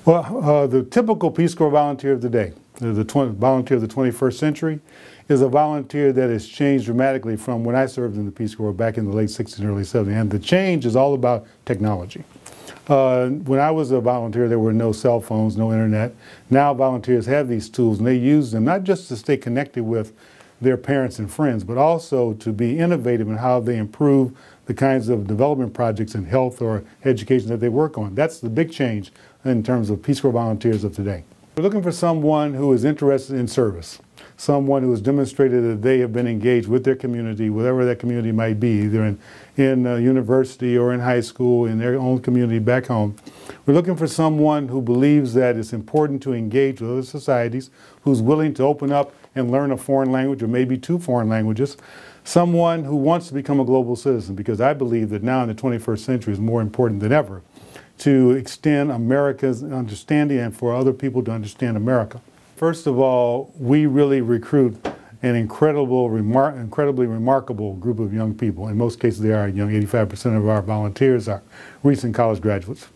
Well, the typical Peace Corps volunteer of the day, volunteer of the 21st century, is a volunteer that has changed dramatically from when I served in the Peace Corps back in the late 60s and early 70s. And the change is all about technology. When I was a volunteer, there were no cell phones, no internet. Now volunteers have these tools and they use them not just to stay connected with their parents and friends, but also to be innovative in how they improve the kinds of development projects in health or education that they work on. That's the big change in terms of Peace Corps volunteers of today. We're looking for someone who is interested in service, someone who has demonstrated that they have been engaged with their community, whatever that community might be, either in university or in high school, in their own community back home. We're looking for someone who believes that it's important to engage with other societies, who's willing to open up and learn a foreign language or maybe two foreign languages, someone who wants to become a global citizen, because I believe that now in the 21st century is more important than ever to extend America's understanding and for other people to understand America. First of all, we really recruit an incredibly remarkable group of young people. In most cases they are young. 85% of our volunteers are recent college graduates.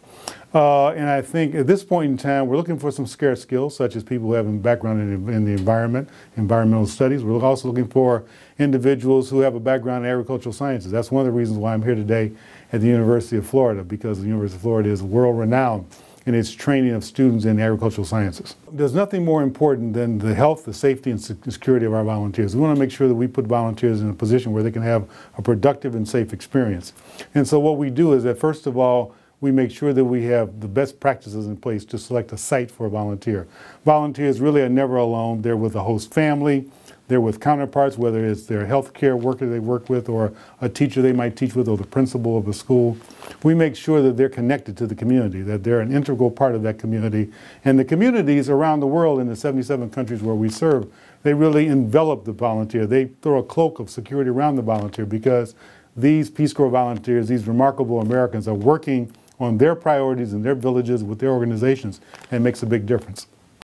And I think at this point in time, we're looking for some scarce skills, such as people who have a background in the environment, environmental studies. We're also looking for individuals who have a background in agricultural sciences. That's one of the reasons why I'm here today at the University of Florida, because the University of Florida is world-renowned in its training of students in agricultural sciences. There's nothing more important than the health, the safety, and security of our volunteers. We want to make sure that we put volunteers in a position where they can have a productive and safe experience. And so what we do is that, first of all, we make sure that we have the best practices in place to select a site for a volunteer. Volunteers really are never alone. They're with a host family. They're with counterparts, whether it's their healthcare worker they work with or a teacher they might teach with or the principal of a school. We make sure that they're connected to the community, that they're an integral part of that community. And the communities around the world in the 77 countries where we serve, they really envelop the volunteer. They throw a cloak of security around the volunteer because these Peace Corps volunteers, these remarkable Americans, are working on their priorities in their villages with their organizations, and it makes a big difference.